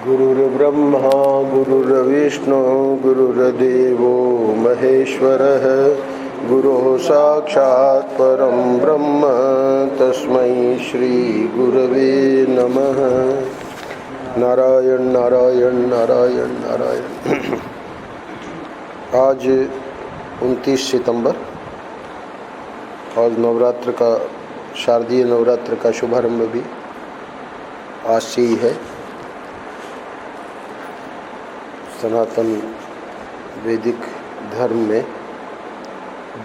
गुरुर्ब्रह्मा गुरुर्विष्णु गुरुर्देवो महेश्वरः गुरुः साक्षात् परं ब्रह्म तस्मै श्री गुरवे नमः। नारायण नारायण नारायण नारायण। आज 29 सितंबर और नवरात्र का शारदीय नवरात्र का शुभारंभ भी आज से ही है। सनातन वैदिक धर्म में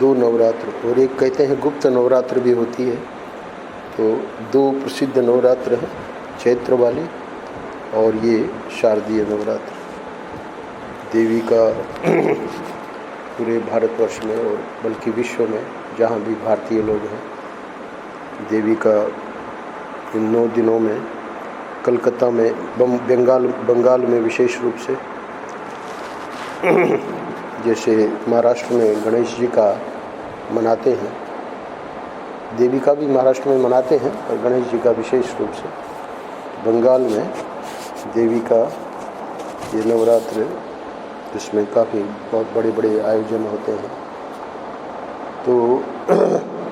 दो नवरात्र और एक कहते हैं गुप्त नवरात्र भी होती है। तो दो प्रसिद्ध नवरात्र हैं, चैत्र वाली और ये शारदीय नवरात्र। देवी का पूरे भारतवर्ष में और बल्कि विश्व में जहाँ भी भारतीय लोग हैं, देवी का इन 9 दिनों में कलकत्ता में बंगाल में विशेष रूप से, जैसे महाराष्ट्र में गणेश जी का मनाते हैं, देवी का भी महाराष्ट्र में मनाते हैं, और गणेश जी का विशेष रूप से बंगाल में देवी का ये नवरात्र, जिसमें काफ़ी बहुत बड़े बड़े आयोजन होते हैं। तो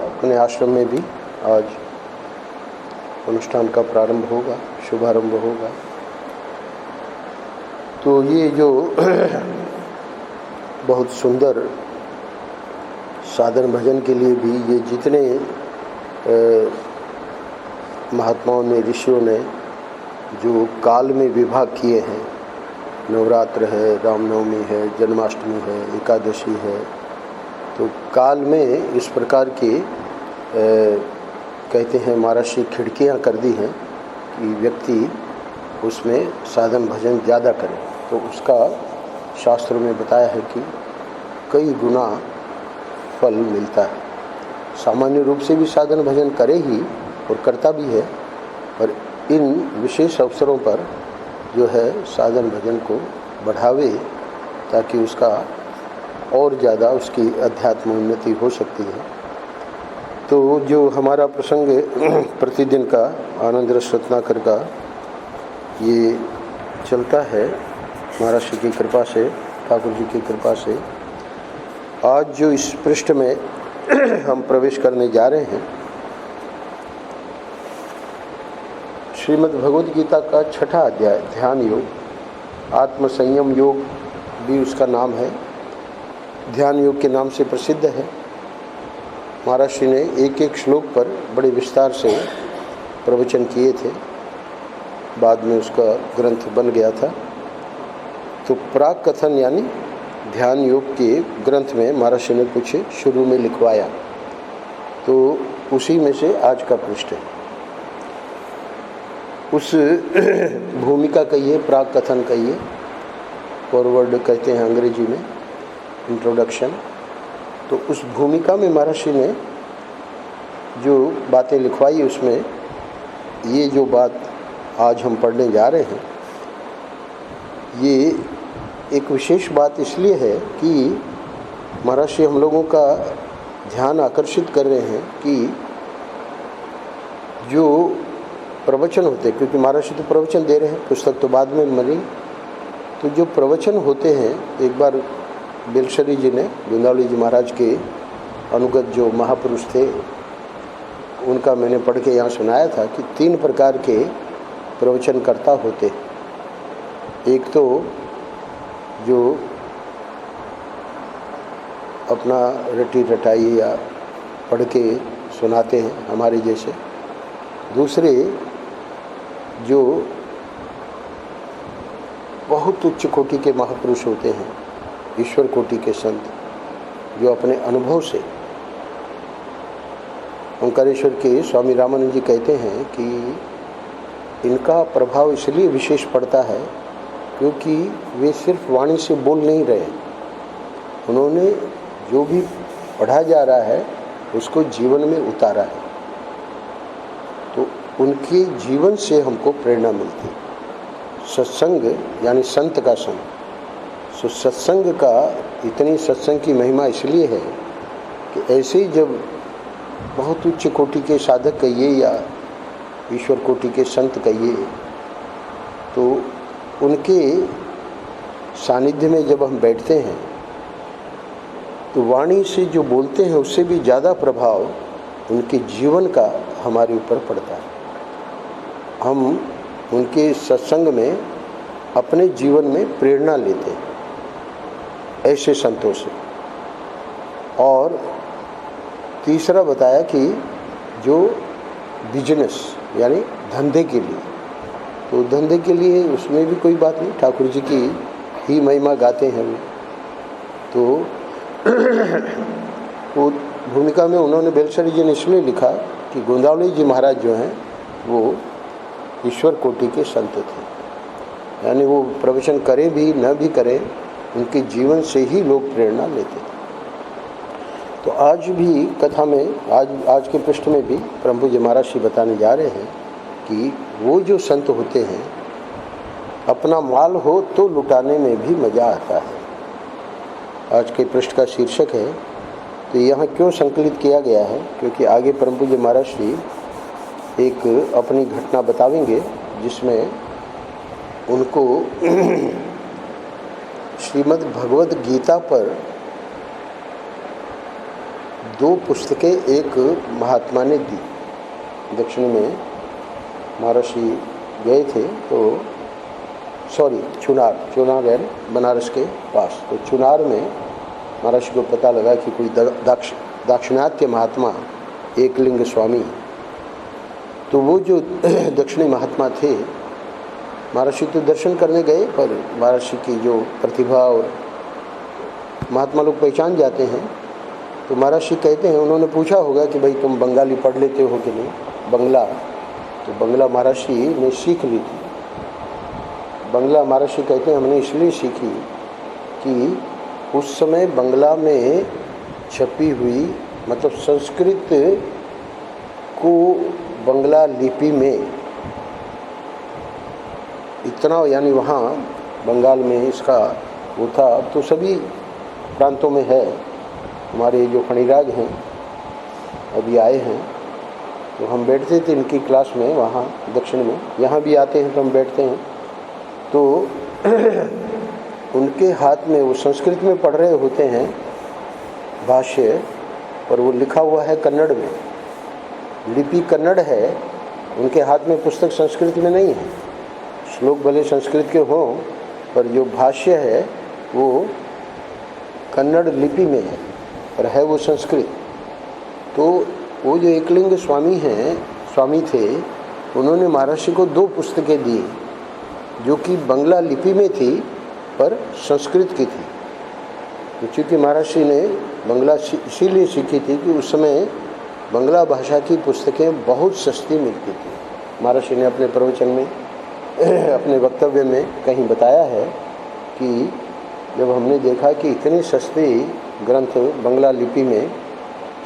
अपने आश्रम में भी आज अनुष्ठान का प्रारंभ होगा, शुभारंभ होगा। तो ये जो बहुत सुंदर साधन भजन के लिए भी ये जितने महात्माओं ने, ऋषियों ने जो काल में विभाग किए हैं, नवरात्र है, रामनवमी है, जन्माष्टमी है, एकादशी है, तो काल में इस प्रकार की कहते हैं महाराष्ट्र खिड़कियाँ कर दी हैं कि व्यक्ति उसमें साधन भजन ज़्यादा करे। तो उसका शास्त्रों में बताया है कि कई गुना फल मिलता है। सामान्य रूप से भी साधन भजन करे ही और करता भी है, पर इन विशेष अवसरों पर जो है साधन भजन को बढ़ावे, ताकि उसका और ज़्यादा उसकी अध्यात्म उन्नति हो सकती है। तो जो हमारा प्रसंग प्रतिदिन का आनंद रस रत्नाकर का ये चलता है महाराज श्री की कृपा से, ठाकुर जी की कृपा से। आज जो इस पृष्ठ में हम प्रवेश करने जा रहे हैं, श्रीमद् भगवद गीता का 6ठा अध्याय ध्यान योग, आत्म संयम योग भी उसका नाम है, ध्यान योग के नाम से प्रसिद्ध है। महाराज श्री ने एक एक श्लोक पर बड़े विस्तार से प्रवचन किए थे, बाद में उसका ग्रंथ बन गया था। तो प्राक कथन यानी ध्यान योग के ग्रंथ में महाराज श्री ने कुछ शुरू में लिखवाया, तो उसी में से आज का पृष्ठ है। उस भूमिका कहिए, प्राक कथन कहिए, फॉरवर्ड कहते हैं अंग्रेजी में, इंट्रोडक्शन। तो उस भूमिका में महाराज श्री ने जो बातें लिखवाई, उसमें ये जो बात आज हम पढ़ने जा रहे हैं, ये एक विशेष बात इसलिए है कि महाराज श्री हम लोगों का ध्यान आकर्षित कर रहे हैं कि जो प्रवचन होते हैं, क्योंकि महाराज श्री तो प्रवचन दे रहे हैं, पुस्तक तो बाद में मिली, तो जो प्रवचन होते हैं, एक बार बेलशरी जी ने, गुंदावली जी महाराज के अनुगत जो महापुरुष थे, उनका मैंने पढ़ के यहाँ सुनाया था कि 3 प्रकार के प्रवचनकर्ता होते। एक तो जो अपना रटी रटाई या पढ़ के सुनाते हैं हमारे जैसे। दूसरे जो बहुत उच्च कोटि के महापुरुष होते हैं, ईश्वर कोटि के संत, जो अपने अनुभव से, ओंकारेश्वर के स्वामी रामानंद जी कहते हैं कि इनका प्रभाव इसलिए विशेष पड़ता है क्योंकि वे सिर्फ वाणी से बोल नहीं रहे, उन्होंने जो भी पढ़ा जा रहा है उसको जीवन में उतारा है। तो उनके जीवन से हमको प्रेरणा मिलती है। सत्संग यानी संत का संग, सो सत्संग का, इतनी सत्संग की महिमा इसलिए है कि ऐसे ही जब बहुत उच्च कोटि के साधक कहिए या ईश्वर कोटि के संत कहिए, तो उनके सानिध्य में जब हम बैठते हैं तो वाणी से जो बोलते हैं उससे भी ज़्यादा प्रभाव उनके जीवन का हमारे ऊपर पड़ता है। हम उनके सत्संग में अपने जीवन में प्रेरणा लेते हैं ऐसे संतों से। और तीसरा बताया कि जो बिजनेस यानी धंधे के लिए, तो धंधे के लिए उसमें भी कोई बात नहीं, ठाकुर जी की ही महिमा गाते हैं वो। तो वो भूमिका में उन्होंने बेलसरी जी ने इसलिए लिखा कि गोंदावली जी महाराज जो हैं वो ईश्वर कोटि के संत थे, यानी वो प्रवचन करें भी न भी करें, उनके जीवन से ही लोग प्रेरणा लेते थे। तो आज भी कथा में आज के पृष्ठ में भी परम पूज्य महाराज श्री बताने जा रहे हैं कि वो जो संत होते हैं अपना माल हो तो लुटाने में भी मज़ा आता है। आज के पृष्ठ का शीर्षक है। तो यहाँ क्यों संकलित किया गया है, क्योंकि आगे परम पूज्य महाराज श्री एक अपनी घटना बतावेंगे जिसमें उनको श्रीमद् भगवद गीता पर 2 पुस्तकें एक महात्मा ने दी। दक्षिण में महाराज श्री गए थे तो चुनार यानी बनारस के पास, तो चुनार में महाराज को पता लगा कि कोई दाक्षिणात्य महात्मा एकलिंग स्वामी, तो वो जो दक्षिणी महात्मा थे महाराज तो दर्शन करने गए, पर महाराज की जो प्रतिभा और महात्मा लोग पहचान जाते हैं। तो महाराज कहते हैं, उन्होंने पूछा होगा कि भाई तुम बंगाली पढ़ लेते हो कि नहीं, बंगला। तो बंगला महाराज ने सीख ली थी। बंगला महाराज कहते हैं हमने इसलिए सीखी कि उस समय बंगला में छपी हुई, मतलब संस्कृत को बंगला लिपि में इतना, यानी वहाँ बंगाल में इसका वो था। अब तो सभी प्रांतों में है। हमारे जो फणिराज हैं अभी आए हैं, तो हम बैठते थे इनकी क्लास में वहाँ दक्षिण में, यहाँ भी आते हैं तो हम बैठते हैं। तो उनके हाथ में वो संस्कृत में पढ़ रहे होते हैं भाष्य, पर वो लिखा हुआ है कन्नड़ में, लिपि कन्नड़ है, उनके हाथ में पुस्तक संस्कृत में नहीं है। श्लोक भले संस्कृत के हों, पर जो भाष्य है वो कन्नड़ लिपि में है, पर है वो संस्कृत। तो वो जो एकलिंग स्वामी थे, उन्होंने महर्षि को 2 पुस्तकें दी जो कि बंगला लिपि में थी पर संस्कृत की थी। तो चूँकि महर्षि ने बंगला इसीलिए सीखी थी कि उस समय बंगला भाषा की पुस्तकें बहुत सस्ती मिलती थी। महर्षि ने अपने प्रवचन में अपने वक्तव्य में कहीं बताया है कि जब हमने देखा कि इतनी सस्ती ग्रंथ बंगला लिपि में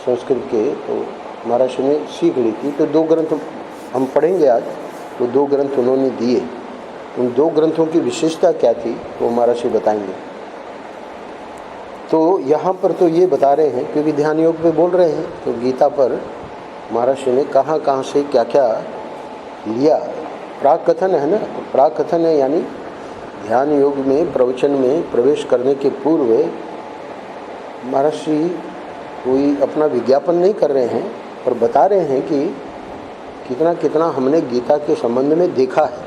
संस्कृत के, तो महर्षि ने सीख ली थी। तो 2 ग्रंथ हम पढ़ेंगे आज, वो 2 ग्रंथ उन्होंने दिए। उन 2 ग्रंथों की विशेषता क्या थी वो महर्षि बताएंगे। तो यहाँ पर तो ये बता रहे हैं क्योंकि ध्यान योग पे बोल रहे हैं, तो गीता पर महर्षि ने कहाँ से क्या क्या लिया। प्राक कथन है ना, तो प्राक कथन है यानी ध्यान योग में प्रवचन में प्रवेश करने के पूर्व महर्षि कोई अपना विज्ञापन नहीं कर रहे हैं, पर बता रहे हैं कि कितना कितना हमने गीता के संबंध में देखा है,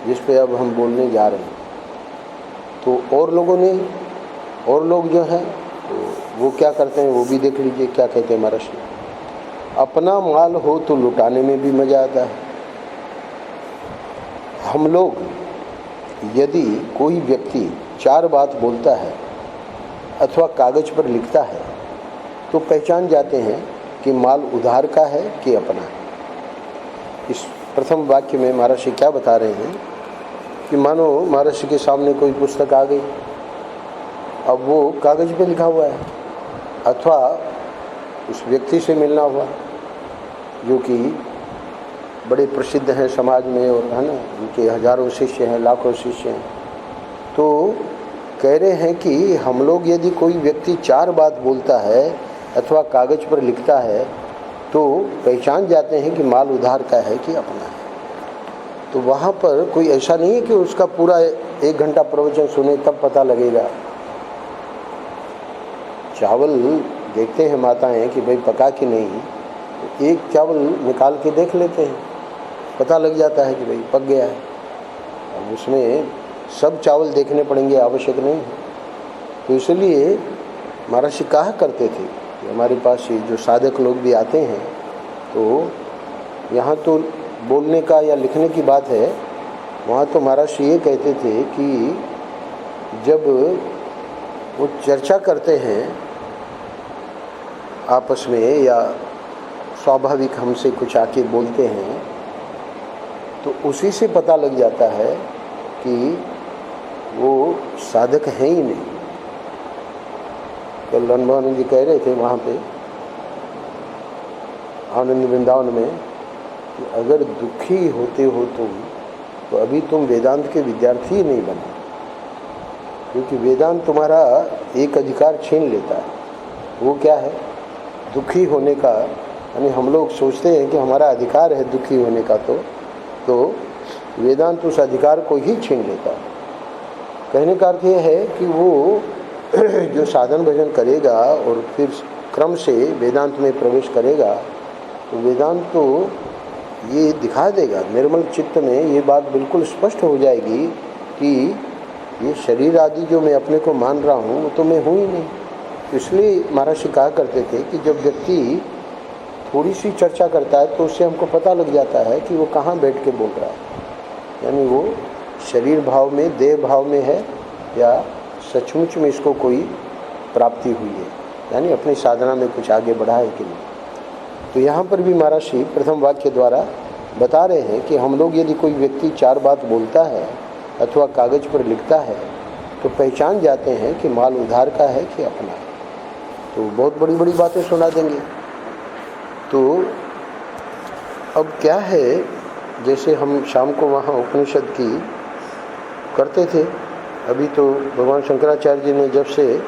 जिस पे अब हम बोलने जा रहे हैं। तो और लोग जो हैं तो वो क्या करते हैं वो भी देख लीजिए क्या कहते हैं महर्षि। अपना माल हो तो लुटाने में भी मज़ा आता है। हम लोग यदि कोई व्यक्ति 4 बात बोलता है अथवा कागज़ पर लिखता है तो पहचान जाते हैं कि माल उधार का है कि अपना है। इस प्रथम वाक्य में महर्षि क्या बता रहे हैं कि मानो महर्षि के सामने कोई पुस्तक आ गई, अब वो कागज़ पे लिखा हुआ है, अथवा उस व्यक्ति से मिलना हुआ जो कि बड़े प्रसिद्ध हैं समाज में, और है ना, उनके हजारों शिष्य हैं, लाखों शिष्य हैं। तो कह रहे हैं कि हम लोग यदि कोई व्यक्ति 4 बात बोलता है अथवा कागज़ पर लिखता है तो पहचान जाते हैं कि माल उधार का है कि अपना है। तो वहाँ पर कोई ऐसा नहीं है कि उसका पूरा 1 घंटा प्रवचन सुने तब पता लगेगा। चावल देखते हैं माताएं कि भाई पका कि नहीं, तो एक चावल निकाल के देख लेते हैं, पता लग जाता है कि भाई पक गया है। अब उसमें सब चावल देखने पड़ेंगे आवश्यक नहीं है। तो इसलिए महर्षि कहा करते थे कि हमारे पास ये जो साधक लोग भी आते हैं, तो यहाँ तो बोलने का या लिखने की बात है, वहाँ तो महर्षि ये कहते थे कि जब वो चर्चा करते हैं आपस में या स्वाभाविक हमसे कुछ आके बोलते हैं, तो उसी से पता लग जाता है कि वो साधक हैं ही नहीं। कल रणभानंद जी कह रहे थे वहाँ पे आनंद वृंदावन में कि अगर दुखी होते हो तुम, तो अभी तुम वेदांत के विद्यार्थी ही नहीं बने, क्योंकि वेदांत तुम्हारा एक अधिकार छीन लेता है। वो क्या है? दुखी होने का। यानी हम लोग सोचते हैं कि हमारा अधिकार है दुखी होने का, तो वेदांत उस अधिकार को ही छीन लेता है। कहने का अर्थ यह है कि वो जो साधन भजन करेगा और फिर क्रम से वेदांत में प्रवेश करेगा, तो वेदांत तो ये दिखा देगा, निर्मल चित्त में ये बात बिल्कुल स्पष्ट हो जाएगी कि ये शरीर आदि जो मैं अपने को मान रहा हूँ वो तो मैं हूँ ही नहीं। इसलिए महर्षि कहा करते थे कि जब व्यक्ति थोड़ी सी चर्चा करता है तो उससे हमको पता लग जाता है कि वो कहाँ बैठ के बोल रहा है, यानी वो शरीर भाव में, देह भाव में है या सचमुच में इसको कोई प्राप्ति हुई है, यानी अपनी साधना में कुछ आगे बढ़ा है कि नहीं। तो यहाँ पर भी महर्षि प्रथम वाक्य द्वारा बता रहे हैं कि हम लोग यदि कोई व्यक्ति 4 बात बोलता है अथवा कागज पर लिखता है तो पहचान जाते हैं कि माल उधार का है कि अपना है। तो बहुत बड़ी बड़ी बातें सुना देंगे। तो अब क्या है, जैसे हम शाम को वहाँ उपनिषद की करते थे, अभी तो भगवान शंकराचार्य जी ने जब से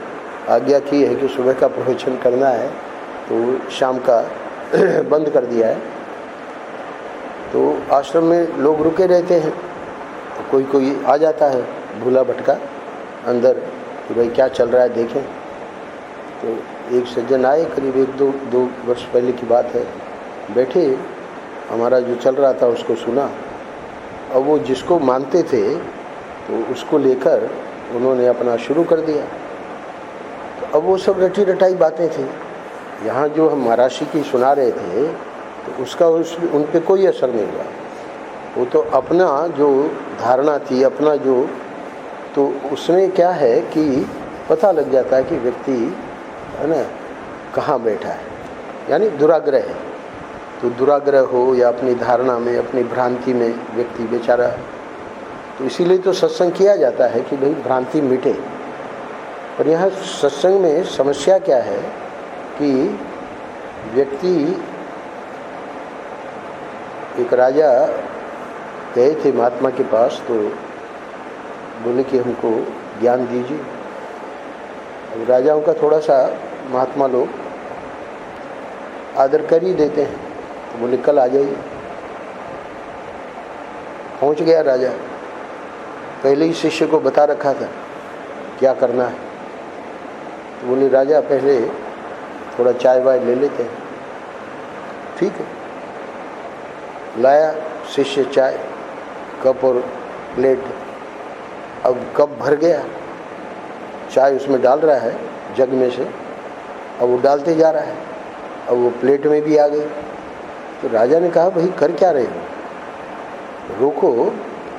आज्ञा की है कि सुबह का प्रवचन करना है तो शाम का बंद कर दिया है। तो आश्रम में लोग रुके रहते हैं, तो कोई कोई आ जाता है भूला भटका अंदर कि भाई क्या चल रहा है देखें। तो एक सज्जन आए, करीब 1-2 वर्ष पहले की बात है, बैठे, हमारा जो चल रहा था उसको सुना। अब वो जिसको मानते थे तो उसको लेकर उन्होंने अपना शुरू कर दिया। तो अब वो सब रटी रटाई बातें थी। यहाँ जो हम महर्षि की सुना रहे थे तो उसका उन पे कोई असर नहीं हुआ। वो तो अपना जो धारणा थी, अपना जो, तो उसमें क्या है कि पता लग जाता है कि व्यक्ति है ना कहाँ बैठा है, यानी दुराग्रह है। तो दुराग्रह हो या अपनी धारणा में, अपनी भ्रांति में व्यक्ति बेचारा, तो इसीलिए तो सत्संग किया जाता है कि भाई भ्रांति मिटे। पर यहाँ सत्संग में समस्या क्या है कि व्यक्ति, एक राजा गए थे महात्मा के पास, तो बोले कि हमको ज्ञान दीजिए। अब राजाओं का थोड़ा सा महात्मा लोग आदर कर ही देते हैं, तो बोले कल आ जाइए। पहुंच गया राजा, पहले ही शिष्य को बता रखा था क्या करना है। तो बोले राजा पहले थोड़ा चाय वाय ले लेते हैं। ठीक है, लाया शिष्य चाय, कप और प्लेट। अब कप भर गया, चाय उसमें डाल रहा है जग में से, अब वो डालते जा रहा है, अब वो प्लेट में भी आ गई। तो राजा ने कहा भाई कर क्या रहे हो, रोको,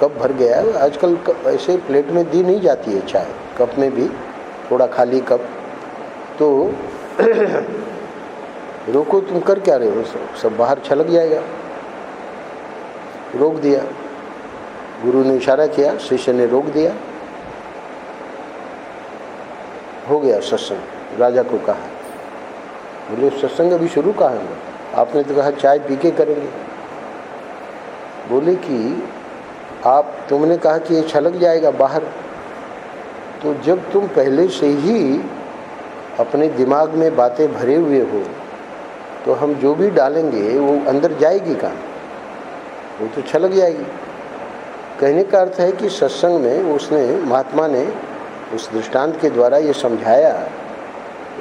कप भर गया है। आजकल ऐसे प्लेट में दी नहीं जाती है चाय, कप में भी थोड़ा खाली कप, तो रोको, तुम कर क्या रहे हो, सब बाहर छलक जाएगा। रोक दिया, गुरु ने इशारा किया, शिष्य ने रोक दिया, हो गया सत्संग। राजा को कहा, बोले सत्संग अभी शुरू कहाँ है, आपने तो कहा चाय पी के करेंगे। बोले कि तुमने कहा कि ये छलक जाएगा बाहर, तो जब तुम पहले से ही अपने दिमाग में बातें भरे हुए हो तो हम जो भी डालेंगे वो अंदर जाएगी कहाँ, वो तो छलक जाएगी। कहने का अर्थ है कि सत्संग में उसने, महात्मा ने उस दृष्टांत के द्वारा ये समझाया,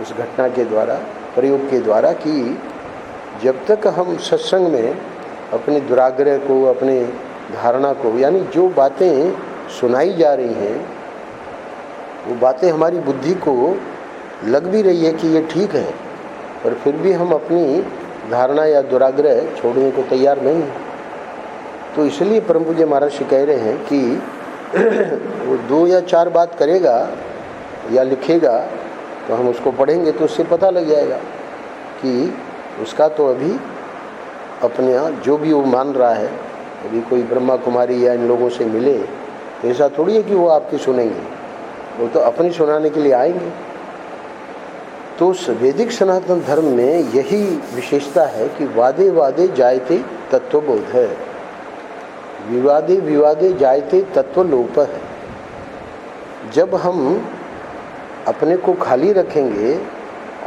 उस घटना के द्वारा, प्रयोग के द्वारा, कि जब तक हम सत्संग में अपने दुराग्रह को, अपने धारणा को, यानी जो बातें सुनाई जा रही हैं वो बातें हमारी बुद्धि को लग भी रही है कि ये ठीक है, पर फिर भी हम अपनी धारणा या दुराग्रह छोड़ने को तैयार नहीं हैं। तो इसलिए परम पूज्य महाराज जी कह रहे हैं कि वो 2 या 4 बात करेगा या लिखेगा तो हम उसको पढ़ेंगे तो उससे पता लग जाएगा कि उसका तो अभी अपने जो भी वो मान रहा है, अभी कोई ब्रह्मा कुमारी या इन लोगों से मिले तो ऐसा थोड़ी है कि वो आपकी सुनेंगे, वो तो अपनी सुनाने के लिए आएंगे। तो वैदिक सनातन धर्म में यही विशेषता है कि वादे वादे जायते तत्वबोध है, विवादे विवादे जायते तत्वलोप है। जब हम अपने को खाली रखेंगे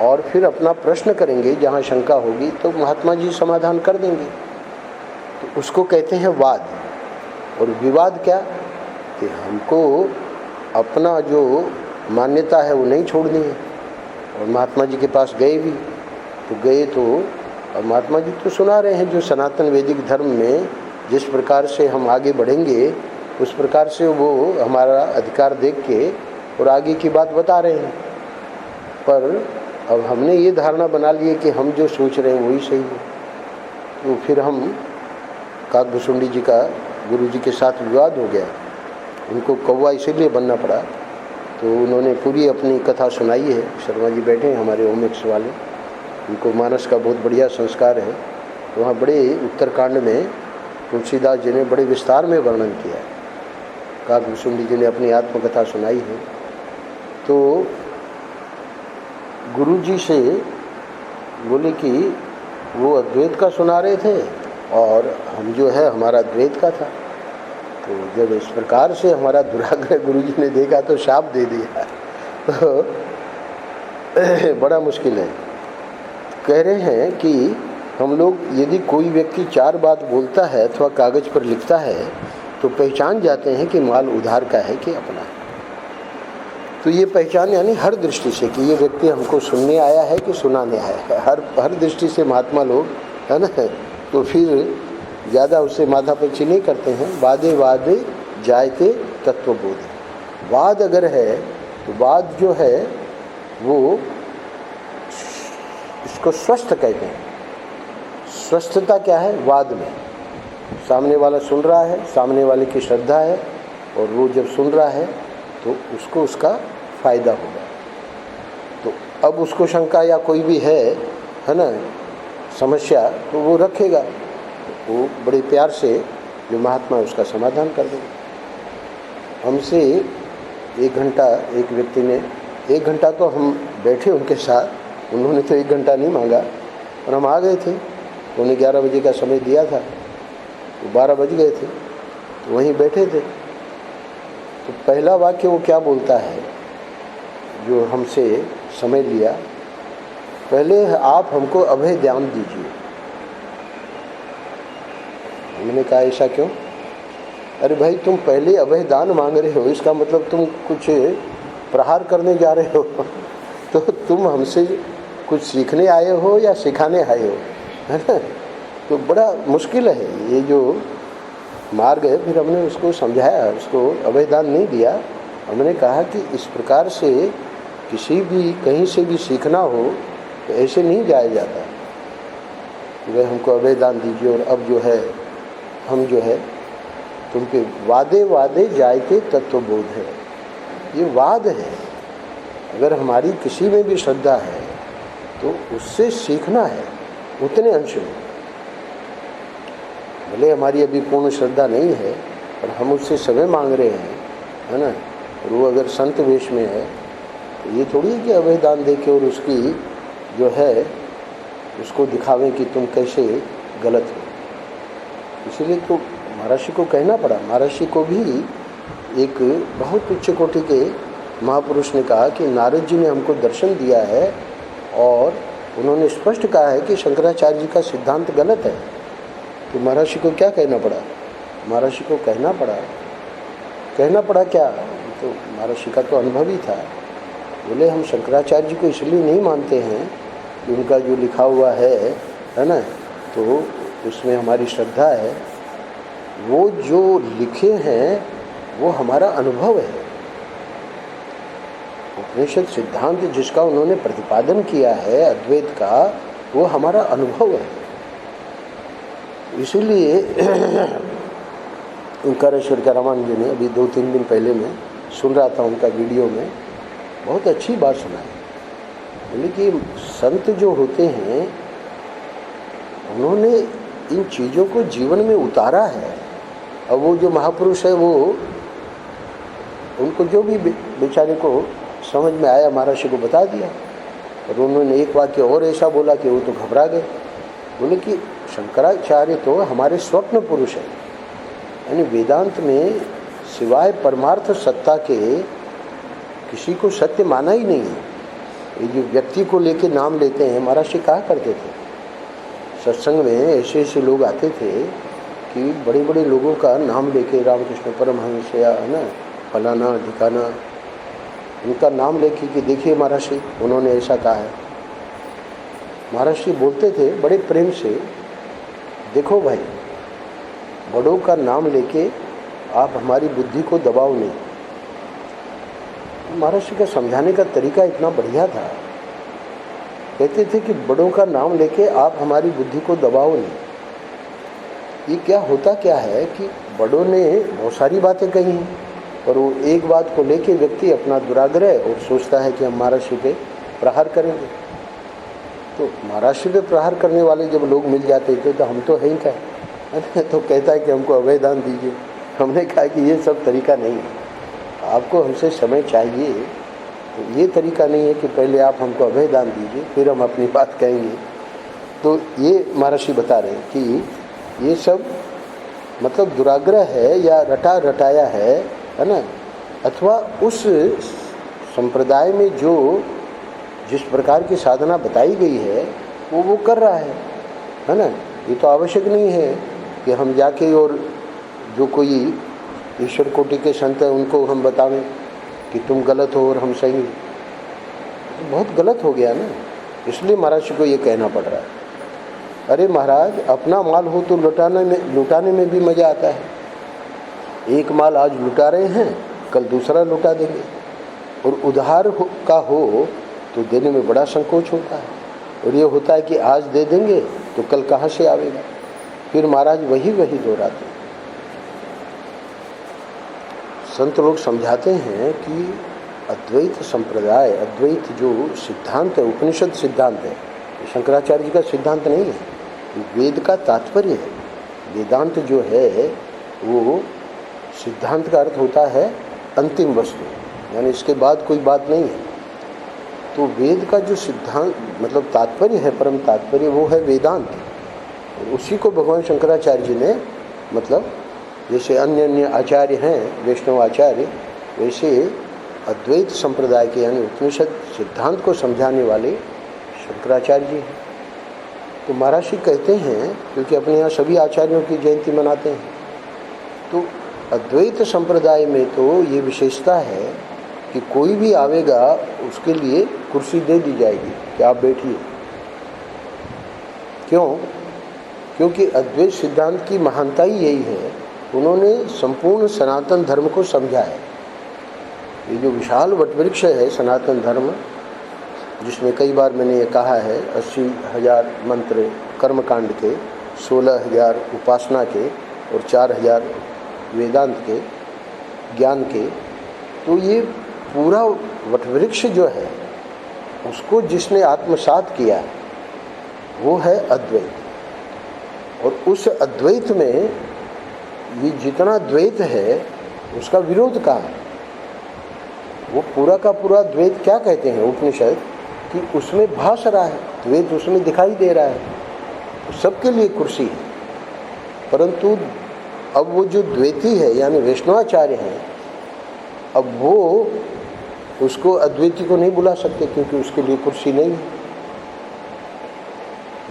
और फिर अपना प्रश्न करेंगे जहाँ शंका होगी तो महात्मा जी समाधान कर देंगे। तो उसको कहते हैं वाद। और विवाद क्या, कि हमको अपना जो मान्यता है वो नहीं छोड़नी है। और महात्मा जी के पास गए भी तो गए तो, और महात्मा जी तो सुना रहे हैं जो सनातन वैदिक धर्म में जिस प्रकार से हम आगे बढ़ेंगे उस प्रकार से वो हमारा अधिकार देख के और आगे की बात बता रहे हैं। पर अब हमने ये धारणा बना ली है कि हम जो सोच रहे हैं वही सही है। तो फिर हम काकभुसुंडी जी का गुरु जी के साथ विवाद हो गया, उनको कौवा इसीलिए बनना पड़ा। तो उन्होंने पूरी अपनी कथा सुनाई है। शर्मा जी बैठे हैं हमारे ओमिक्स वाले, उनको मानस का बहुत बढ़िया संस्कार है। तो वहाँ बड़े उत्तरकांड में तुलसीदास जी ने बड़े विस्तार में वर्णन किया है। काकभुसुंडी जी ने अपनी आत्मकथा सुनाई है। तो गुरु जी से बोले कि वो अद्वैत का सुना रहे थे और हम जो है हमारा द्वैत का था। तो जब इस प्रकार से हमारा दुराग्रह गुरु जी ने देखा तो शाप दे दिया। तो बड़ा मुश्किल है। कह रहे हैं कि हम लोग, यदि कोई व्यक्ति 4 बात बोलता है अथवा कागज पर लिखता है तो पहचान जाते हैं कि माल उधार का है कि अपना है। तो ये पहचान यानी हर दृष्टि से कि ये व्यक्ति हमको सुनने आया है कि सुनाने आया है, हर दृष्टि से महात्मा लोग, है ना। तो फिर ज़्यादा उससे माथापच्ची नहीं करते हैं। वादे वादे जायते तत्वबोध। वाद अगर है तो वाद जो है वो इसको स्वस्थ कहते हैं। स्वस्थता क्या है वाद में, सामने वाला सुन रहा है, सामने वाले की श्रद्धा है और वो जब सुन रहा है तो उसको उसका फायदा होगा। तो अब उसको शंका या कोई भी है ना समस्या, तो वो रखेगा, वो बड़े प्यार से जो महात्मा उसका समाधान कर देगा। हमसे 1 घंटा एक व्यक्ति ने, 1 घंटा तो हम बैठे उनके साथ, उन्होंने तो 1 घंटा नहीं मांगा और हम आ गए थे। उन्हें 11 बजे का समय दिया था तो 12 बज गए थे, तो वहीं बैठे थे। तो पहला वाक्य वो क्या बोलता है जो हमसे समय लिया, पहले आप हमको अभय ज्ञान दीजिए। हमने कहा ऐसा क्यों? अरे भाई तुम पहले अभय दान मांग रहे हो, इसका मतलब तुम कुछ प्रहार करने जा रहे हो। तो तुम हमसे कुछ सीखने आए हो या सिखाने आए हो, है ना। तो बड़ा मुश्किल है ये जो मार्ग है। फिर हमने उसको समझाया, उसको अभय दान नहीं दिया। हमने कहा कि इस प्रकार से किसी भी कहीं से भी सीखना हो तो ऐसे नहीं जाया जाता। वह हमको अभय दान दीजिए और अब जो है हम जो है तुम पे वादे वादे जायते तत्वबोध है। ये वाद है। अगर हमारी किसी में भी श्रद्धा है तो उससे सीखना है उतने अंश में। भले हमारी अभी पूर्ण श्रद्धा नहीं है पर हम उससे समय मांग रहे हैं, है ना। और वो अगर संत वेश में है तो ये थोड़ी है कि अभय दान दे के और उसकी जो है उसको दिखावें कि तुम कैसे गलत हो। इसीलिए तो महर्षि को कहना पड़ा। महर्षि को भी एक बहुत उच्च कोटि के महापुरुष ने कहा कि नारद जी ने हमको दर्शन दिया है और उन्होंने स्पष्ट कहा है कि शंकराचार्य जी का सिद्धांत गलत है। तो महर्षि को क्या कहना पड़ा? महर्षि को कहना पड़ा क्या, तो महर्षि का तो अनुभव ही था। बोले हम शंकराचार्य जी को इसलिए नहीं मानते हैं कि उनका जो लिखा हुआ है ना, तो उसमें हमारी श्रद्धा है। वो जो लिखे हैं वो हमारा अनुभव है। उपनिषद सिद्धांत जिसका उन्होंने प्रतिपादन किया है अद्वैत का, वो हमारा अनुभव है। इसीलिए ओंकारेश्वर का रामानंद जी ने अभी 2-3 दिन पहले मैं सुन रहा था उनका वीडियो में, बहुत अच्छी बात सुनाई। बोले कि संत जो होते हैं उन्होंने इन चीज़ों को जीवन में उतारा है। और वो जो महापुरुष है वो उनको जो भी बेचारे को समझ में आया महर्षि को बता दिया। और उन्होंने एक वाक्य और ऐसा बोला कि वो तो घबरा गए। बोले कि शंकराचार्य तो हमारे स्वप्न पुरुष हैं, यानी वेदांत में सिवाय परमार्थ सत्ता के किसी को सत्य माना ही नहीं है। ये जो व्यक्ति को लेके नाम लेते हैं, महर्षि कहा करते थे सत्संग में, ऐसे ऐसे लोग आते थे कि बड़े बड़े लोगों का नाम लेके, रामकृष्ण परमहंस या है ना फलाना ढिकाना, उनका नाम लेके कि देखिए महर्षि उन्होंने ऐसा कहा है। महर्षि बोलते थे बड़े प्रेम से, देखो भाई बड़ों का नाम लेके आप हमारी बुद्धि को दबाओ नहीं। महर्षि का समझाने का तरीका इतना बढ़िया था। कहते थे कि बड़ों का नाम लेके आप हमारी बुद्धि को दबाओ नहीं। ये क्या होता क्या है कि बड़ों ने बहुत सारी बातें कही हैं, और वो एक बात को लेके व्यक्ति अपना दुराग्रह और सोचता है कि हम महर्षि पे प्रहार करेंगे। तो महर्षि पे प्रहार करने वाले जब लोग मिल जाते थे तो हम तो है ही क्या, तो कहता है कि हमको अभय दान दीजिए। हमने कहा कि ये सब तरीका नहीं है, आपको हमसे समय चाहिए। तो ये तरीका नहीं है कि पहले आप हमको अभय दान दीजिए फिर हम अपनी बात कहेंगे। तो ये महर्षि बता रहे हैं कि ये सब मतलब दुराग्रह है या रटा रटाया है ना, अथवा उस संप्रदाय में जो जिस प्रकार की साधना बताई गई है वो कर रहा है ना। ये तो आवश्यक नहीं है कि हम जाके और जो कोई ईश्वर कोटि के संत हैं उनको हम बतावें कि तुम गलत हो और हम सही। तो बहुत गलत हो गया ना, इसलिए महर्षि को ये कहना पड़ रहा है। अरे महाराज अपना माल हो तो लुटाने में भी मज़ा आता है। एक माल आज लुटा रहे हैं, कल दूसरा लुटा देंगे। और उधार का हो तो देने में बड़ा संकोच होता है। और ये होता है कि आज दे देंगे तो कल कहाँ से आवेगा। फिर महाराज वही दोहराते हैं। संत लोग समझाते हैं कि अद्वैत संप्रदाय, अद्वैत जो सिद्धांत है, उपनिषद सिद्धांत है, शंकराचार्य जी का सिद्धांत नहीं है, वेद का तात्पर्य है। वेदांत जो है वो सिद्धांत का अर्थ होता है अंतिम वस्तु, यानी इसके बाद कोई बात नहीं है। तो वेद का जो सिद्धांत मतलब तात्पर्य है, परम तात्पर्य, वो है वेदांत। उसी को भगवान शंकराचार्य जी ने मतलब जैसे अन्य आचार्य हैं वैष्णव आचार्य, वैसे अद्वैत संप्रदाय के यानी उपनिषद सिद्धांत को समझाने वाले शंकराचार्य जी हैं। तो महर्षि कहते हैं, क्योंकि अपने यहाँ सभी आचार्यों की जयंती मनाते हैं, तो अद्वैत संप्रदाय में तो ये विशेषता है कि कोई भी आवेगा उसके लिए कुर्सी दे दी जाएगी कि आप बैठिए। क्यों? क्योंकि अद्वैत सिद्धांत की महानता ही यही है, उन्होंने संपूर्ण सनातन धर्म को समझा है। ये जो विशाल वटवृक्ष है सनातन धर्म, जिसमें कई बार मैंने ये कहा है 80,000 मंत्र कर्मकांड के, 16,000 उपासना के और 4,000 वेदांत के ज्ञान के, तो ये पूरा वटवृक्ष जो है उसको जिसने आत्मसात किया है वो है अद्वैत। और उस अद्वैत में ये जितना द्वैत है उसका विरोध कहाँ है? वो पूरा का पूरा द्वैत क्या कहते हैं उपनिषद कि उसमें भास रहा है, द्वैत उसमें दिखाई दे रहा है, सबके लिए कुर्सी है। परंतु अब वो जो द्वैती है यानी वैष्णवाचार्य हैं, अब वो उसको अद्वैती को नहीं बुला सकते क्योंकि उसके लिए कुर्सी नहीं है।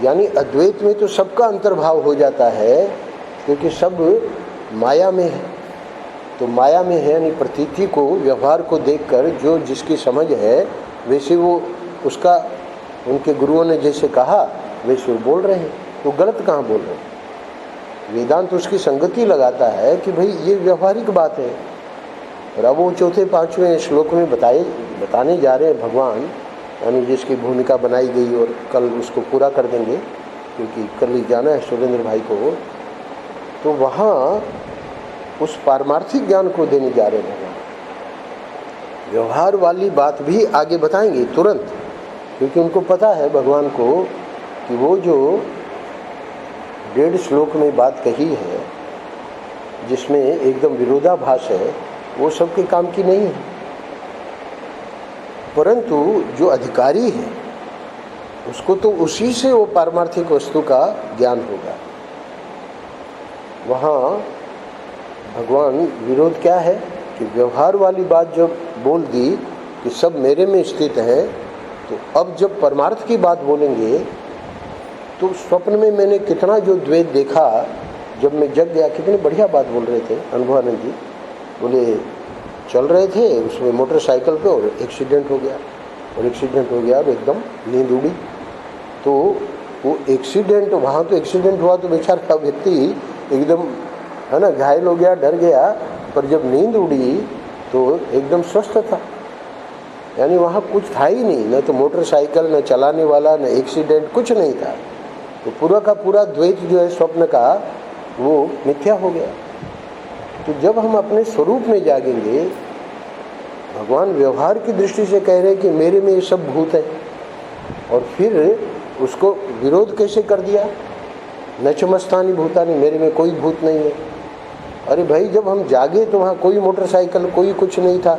यानी अद्वैत में तो सबका अंतर्भाव हो जाता है, क्योंकि सब माया में है। तो माया में है यानी प्रतीति को, व्यवहार को देखकर जो जिसकी समझ है वैसे वो उसका, उनके गुरुओं ने जैसे कहा वैसे वो बोल रहे हैं। तो गलत कहाँ बोल रहे हैं? वेदांत उसकी संगति लगाता है कि भाई ये व्यवहारिक बात है। और अब वो चौथे पांचवें श्लोक में बताने जा रहे हैं भगवान, यानी जिसकी भूमिका बनाई गई, और कल उसको पूरा कर देंगे क्योंकि कल ही जाना है सुरेंद्र भाई को। तो वहाँ उस पारमार्थिक ज्ञान को देने जा रहे हैं भगवान। व्यवहार वाली बात भी आगे बताएंगे तुरंत, क्योंकि उनको पता है भगवान को कि वो जो 1.5 श्लोक में बात कही है जिसमें एकदम विरोधाभास है, वो सबके काम की नहीं है। परंतु जो अधिकारी है उसको तो उसी से वो पारमार्थिक वस्तु का ज्ञान होगा। वहाँ भगवान विरोध क्या है कि व्यवहार वाली बात जब बोल दी कि सब मेरे में स्थित है, तो अब जब परमार्थ की बात बोलेंगे तो स्वप्न में मैंने कितना जो द्वैत देखा, जब मैं जग गया। कितनी बढ़िया बात बोल रहे थे अनुभवानंद जी। बोले चल रहे थे उसमें मोटरसाइकिल पे और एक्सीडेंट हो गया, और एक्सीडेंट हो गया और एकदम नींद उड़ी। तो वो एक्सीडेंट, वहाँ तो एक्सीडेंट हुआ तो बेचारा व्यक्ति एकदम है ना घायल हो गया, डर गया, पर जब नींद उड़ी तो एकदम स्वस्थ था। यानी वहाँ कुछ था ही नहीं, न तो मोटरसाइकिल, न चलाने वाला, न एक्सीडेंट, कुछ नहीं था। तो पूरा का पूरा द्वैत जो है स्वप्न का वो मिथ्या हो गया। तो जब हम अपने स्वरूप में जागेंगे, भगवान व्यवहार की दृष्टि से कह रहे हैं कि मेरे में ये सब भूत है, और फिर उसको विरोध कैसे कर दिया, न चमस्तानी भूतानी, मेरे में कोई भूत नहीं है। अरे भाई जब हम जागे तो वहाँ कोई मोटरसाइकिल, कोई कुछ नहीं था,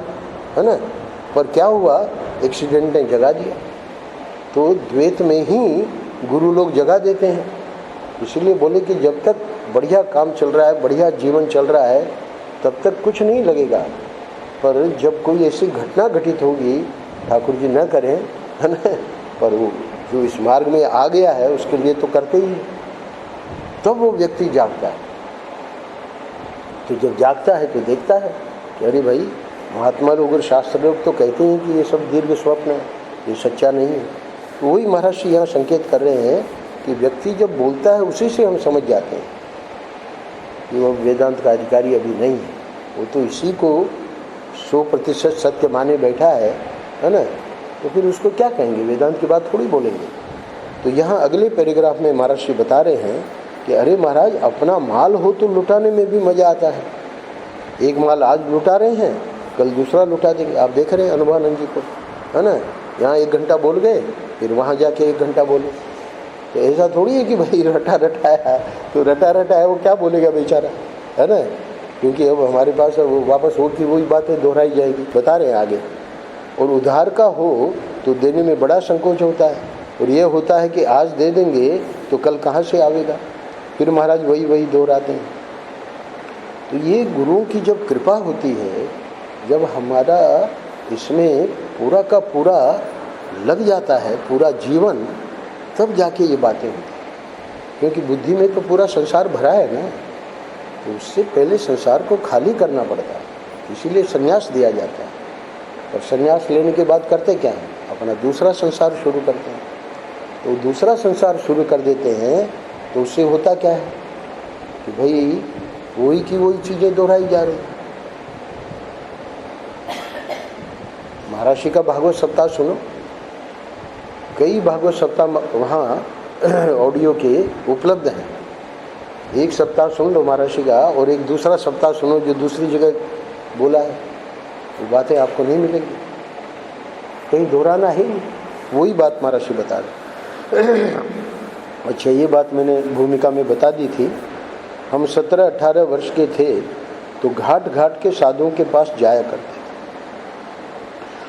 है ना, पर क्या हुआ, एक्सीडेंट ने जगा दिया। तो द्वैत में ही गुरु लोग जगा देते हैं। इसलिए बोले कि जब तक बढ़िया काम चल रहा है, बढ़िया जीवन चल रहा है, तब तक कुछ नहीं लगेगा। पर जब कोई ऐसी घटना घटित होगी, ठाकुर जी न करें, है ना, पर वो जो इस मार्ग में आ गया है उसके लिए तो करते ही, तब वो व्यक्ति जागता है। तो जब जागता है तो देखता है कि अरे भाई, महात्मा लोग और शास्त्र लोग तो कहते हैं कि ये सब दीर्घ स्वप्न है, ये सच्चा नहीं है। तो वही महाराज यहाँ संकेत कर रहे हैं कि व्यक्ति जब बोलता है उसी से हम समझ जाते हैं कि वो वेदांत का अधिकारी अभी नहीं है। वो तो इसी को 100% सत्य माने बैठा है ना। तो फिर उसको क्या कहेंगे, वेदांत की बात थोड़ी बोलेंगे। तो यहाँ अगले पैराग्राफ में महाराज श्री बता रहे हैं कि अरे महाराज, अपना माल हो तो लुटाने में भी मज़ा आता है। एक माल आज लुटा रहे हैं, कल दूसरा लुटा देंगे। आप देख रहे हैं अनुभवानंद जी को, है ना, यहाँ 1 घंटा बोल गए, फिर वहाँ जाके 1 घंटा बोले। तो ऐसा थोड़ी है कि भाई रटा रटाया, तो रटा रटाया वो क्या बोलेगा बेचारा, है ना, क्योंकि अब हमारे पास वो वापस हो कि वही बातें दोहराई जाएगी। बता रहे हैं आगे। और उधार का हो तो देने में बड़ा संकोच होता है, और ये होता है कि आज दे देंगे तो कल कहाँ से आवेगा। फिर महाराज वही दोहराते हैं। तो ये गुरुओं की जब कृपा होती है, जब हमारा इसमें पूरा का पूरा लग जाता है, पूरा जीवन, तब जाके ये बातें होती हैं। क्योंकि बुद्धि में तो पूरा संसार भरा है ना, तो उससे पहले संसार को खाली करना पड़ता है। इसीलिए संन्यास दिया जाता है। और संन्यास लेने के बाद करते क्या हैं, अपना दूसरा संसार शुरू करते हैं। तो दूसरा संसार शुरू कर देते हैं, तो उससे होता क्या है कि भाई वही की वही चीज़ें दोहराई जा रही हैं। महाराज श्री का भागवत सप्ताह सुनो, कई भागवत सप्ताह वहाँ ऑडियो के उपलब्ध हैं। एक सप्ताह सुन लो महाराज श्री का, और एक दूसरा सप्ताह सुनो जो दूसरी जगह बोला है। वो बातें आपको नहीं मिलेंगी, कहीं दोहराना है नहीं, वही बात महाराज श्री बता रहे। अच्छा, ये बात मैंने भूमिका में बता दी थी। हम 17-18 वर्ष के थे तो घाट घाट के साधुओं के पास जाया करते थे।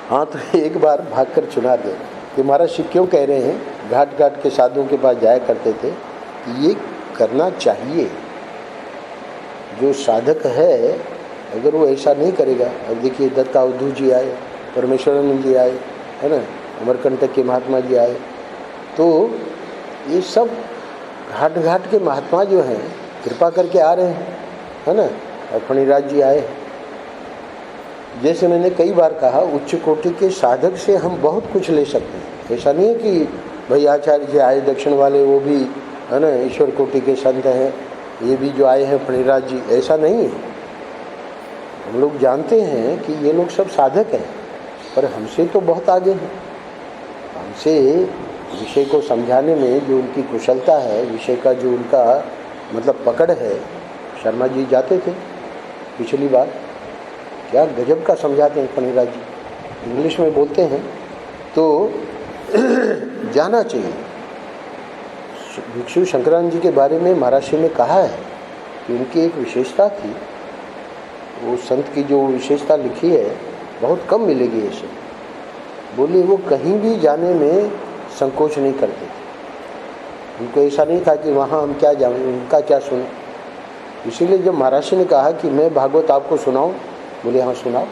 हाँ, तो एक बार भागकर चुना दे कि महाराज श्री क्यों कह रहे हैं घाट घाट के साधुओं के पास जाया करते थे। ये करना चाहिए। जो साधक है अगर वो ऐसा नहीं करेगा, अब देखिए दत्ता अवधू जी आए, परमेश्वरानंद जी आए, है ना, अमरकंटक के महात्मा जी आए, तो ये सब घाट घाट के महात्मा जो हैं कृपा करके आ रहे हैं। है ना, और फणिराज जी आए। जैसे मैंने कई बार कहा, उच्च कोटि के साधक से हम बहुत कुछ ले सकते हैं। ऐसा नहीं है कि भाई आचार्य जी आए दक्षिण वाले, वो भी है ना ईश्वर कोटि के संत हैं, ये भी जो आए हैं फणिराज जी, ऐसा नहीं है। हम लोग जानते हैं कि ये लोग सब साधक हैं, पर हमसे तो बहुत आगे हैं। हमसे विषय को समझाने में जो उनकी कुशलता है, विषय का जो उनका मतलब पकड़ है। शर्मा जी जाते थे पिछली बार, क्या गजब का समझाते हैं फणिराज जी, इंग्लिश में बोलते हैं। तो जाना चाहिए। भिक्षु शंकरानंद जी के बारे में महाराज ने कहा है कि उनकी एक विशेषता थी, वो संत की जो विशेषता लिखी है बहुत कम मिलेगी ऐसे। बोले वो कहीं भी जाने में संकोच नहीं करते थे। उनको ऐसा नहीं था कि वहाँ हम क्या जाएं, उनका क्या सुने। इसीलिए जब महाराज ने कहा कि मैं भागवत आपको सुनाऊं, बोले हाँ सुनाओ।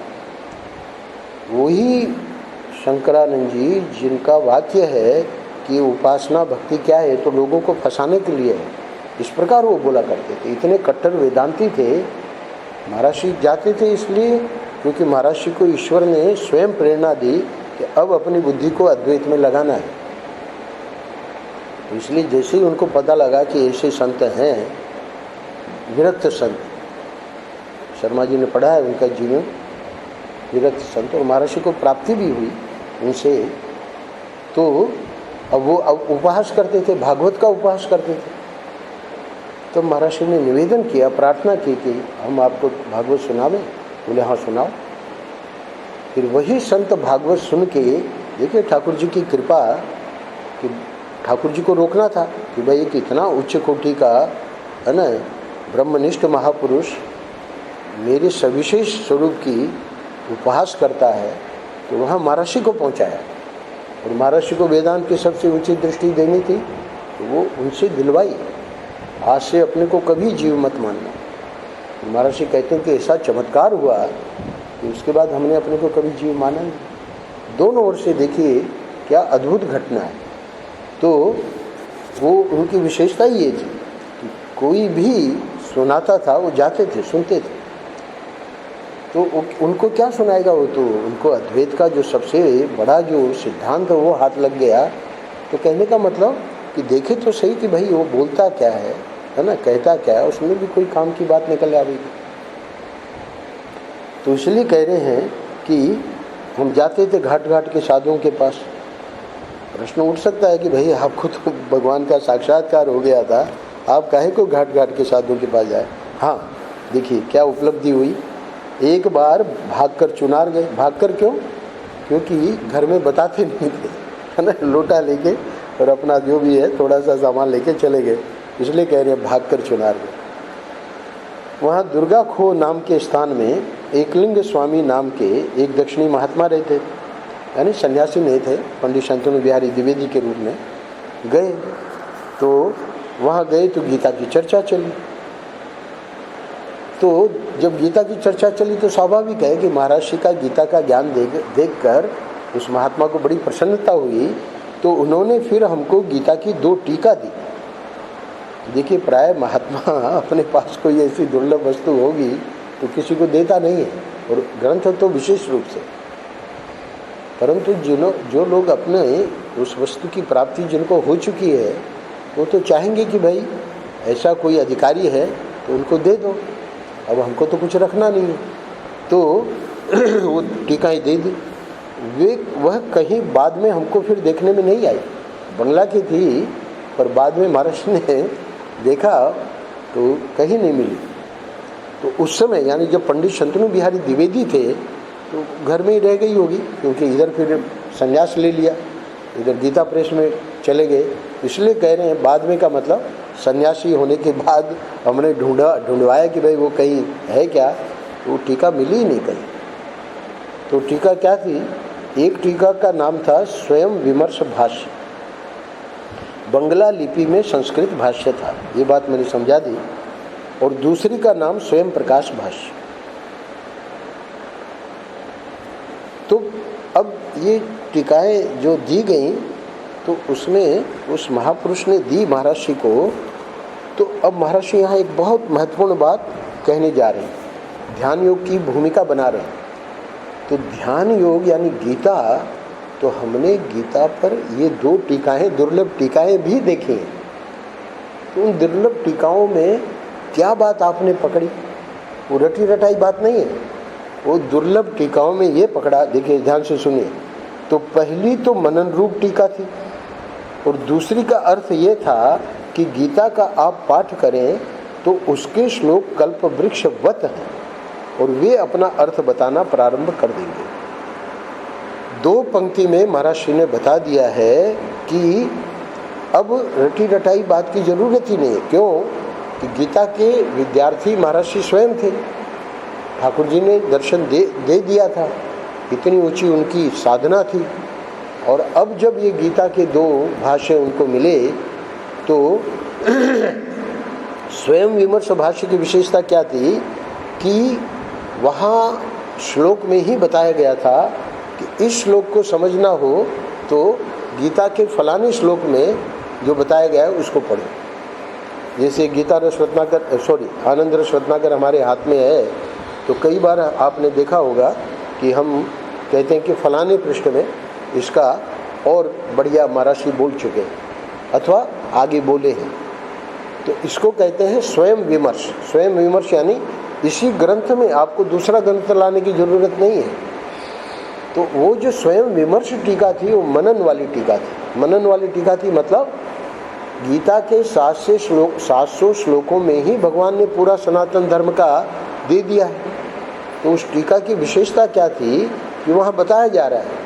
वही शंकरानंद जी जिनका वाक्य है कि उपासना भक्ति क्या है, तो लोगों को फंसाने के लिए है, इस प्रकार वो बोला करते थे। इतने कट्टर वेदांती थे। महाराज जाते थे इसलिए क्योंकि महाराज को ईश्वर ने स्वयं प्रेरणा दी कि अब अपनी बुद्धि को अद्वैत में लगाना है। इसलिए जैसे ही उनको पता लगा कि ऐसे संत हैं, विरक्त संत, शर्मा जी ने पढ़ा है उनका जीवन, विरक्त संत, और महर्षि को प्राप्ति भी हुई उनसे। तो अब वो उपहास करते थे, भागवत का उपहास करते थे। तो महर्षि ने निवेदन किया, प्रार्थना की कि हम आपको भागवत सुनावें। बोले हाँ सुनाओ। फिर वही संत भागवत सुन के, देखिए ठाकुर जी की कृपा कि ठाकुर जी को रोकना था कि भाई एक इतना उच्च कोटि का है ना ब्रह्मनिष्ठ महापुरुष मेरे सविशेष स्वरूप की उपहास करता है, तो वहाँ महर्षि को पहुँचाया। और महर्षि को वेदांत की सबसे ऊंची दृष्टि देनी थी, तो वो उनसे दिलवाई, आज से अपने को कभी जीव मत मानना। महर्षि कहते हैं कि ऐसा चमत्कार हुआ कि उसके बाद हमने अपने को कभी जीव माना नहीं। दोनों ओर से देखिए क्या अद्भुत घटना है। तो वो उनकी विशेषता ही ये थी कि कोई भी सुनाता था वो जाते थे, सुनते थे। तो उनको क्या सुनाएगा वो, तो उनको अद्वैत का जो सबसे बड़ा जो सिद्धांत है वो हाथ लग गया। तो कहने का मतलब कि देखे तो सही कि भाई वो बोलता क्या है ना, कहता क्या है, उसमें भी कोई काम की बात निकल आएगी। तो इसलिए कह रहे हैं कि हम जाते थे घाट घाट के साधुओं के पास। प्रश्न उठ सकता है कि भाई आपको तो भगवान का साक्षात्कार हो गया था, आप काहे को घाट घाट के साधुओं के पास जाए। हाँ देखिए क्या उपलब्धि हुई। एक बार भागकर चुनार गए। भागकर क्यों? क्योंकि घर में बताते नहीं थे, है ना, लोटा लेके और अपना जो भी है थोड़ा सा सामान लेके चले गए, इसलिए कह रहे हैं भागकर चुनार गए। वहाँ दुर्गा खो नाम के स्थान में एकलिंग स्वामी नाम के एक दक्षिणी महात्मा रहते, यानी सन्यासी नहीं थे, पंडित शंतनु बिहारी द्विवेदी के रूप में गए। तो वहाँ गए तो गीता की चर्चा चली। तो जब गीता की चर्चा चली तो स्वाभाविक है कि महर्षि का गीता का ज्ञान देखकर उस महात्मा को बड़ी प्रसन्नता हुई। तो उन्होंने फिर हमको गीता की 2 टीका दी। देखिए प्राय महात्मा अपने पास कोई ऐसी दुर्लभ वस्तु होगी तो किसी को देता नहीं है, और ग्रंथ तो विशेष रूप से। परंतु जो लोग अपने उस वस्तु की प्राप्ति जिनको हो चुकी है, वो तो चाहेंगे कि भाई ऐसा कोई अधिकारी है तो उनको दे दो, अब हमको तो कुछ रखना नहीं है। तो वो टीकाएँ दे दी। वह कहीं बाद में हमको फिर देखने में नहीं आई, बंगला की थी, पर बाद में महाराज ने देखा तो कहीं नहीं मिली। तो उस समय यानी जब पंडित शंतनु बिहारी द्विवेदी थे तो घर में ही रह गई होगी, क्योंकि इधर फिर संन्यास ले लिया, इधर गीता प्रेस में चले गए। इसलिए कह रहे हैं बाद में का मतलब सन्यासी होने के बाद हमने ढूंढवाया कि भाई वो कहीं है क्या, तो वो टीका मिली ही नहीं कहीं। तो टीका क्या थी? एक टीका का नाम था स्वयं विमर्श भाष्य, बंगला लिपि में संस्कृत भाष्य था, ये बात मैंने समझा दी। और दूसरी का नाम स्वयं प्रकाश भाष्य। तो अब ये टीकाएं जो दी गई तो उसमें उस महापुरुष ने दी महर्षि को। तो अब महर्षि यहाँ एक बहुत महत्वपूर्ण बात कहने जा रहे हैं, ध्यान योग की भूमिका बना रहे हैं। तो ध्यान योग यानी गीता, तो हमने गीता पर ये 2 टीकाएं, दुर्लभ टीकाएं भी देखी हैं। तो उन दुर्लभ टीकाओं में क्या बात आपने पकड़ी? वो रटी रटाई बात नहीं है, वो दुर्लभ टीकाओं में ये पकड़ा। देखिए ध्यान से सुनिए। तो पहली तो मनन रूप टीका थी, और दूसरी का अर्थ ये था कि गीता का आप पाठ करें तो उसके श्लोक कल्प वृक्षवत हैं और वे अपना अर्थ बताना प्रारंभ कर देंगे। 2 पंक्ति में महाराज श्री ने बता दिया है कि अब रटी रटाई बात की जरूरत ही नहीं है। क्यों कि गीता के विद्यार्थी महाराज श्री स्वयं थे, ठाकुर जी ने दर्शन दे दिया था, इतनी ऊंची उनकी साधना थी। और अब जब ये गीता के 2 भाष्य उनको मिले तो स्वयं विमर्श भाष्य की विशेषता क्या थी कि वहाँ श्लोक में ही बताया गया था कि इस श्लोक को समझना हो तो गीता के फलाने श्लोक में जो बताया गया है उसको पढ़ो। जैसे गीता रस रत्नाकर आनंद रस रत्नाकर हमारे हाथ में है, तो कई बार आपने देखा होगा कि हम कहते हैं कि फलाने पृष्ठ में इसका और बढ़िया महाराज श्री बोल चुके हैं अथवा आगे बोले हैं। तो इसको कहते हैं स्वयं विमर्श। स्वयं विमर्श यानी इसी ग्रंथ में आपको दूसरा ग्रंथ लाने की जरूरत नहीं है। तो वो जो स्वयं विमर्श टीका थी वो मनन वाली टीका थी। मनन वाली टीका थी मतलब गीता के 700 श्लोकों में ही भगवान ने पूरा सनातन धर्म का दे दिया है। तो उस टीका की विशेषता क्या थी कि वहाँ बताया जा रहा है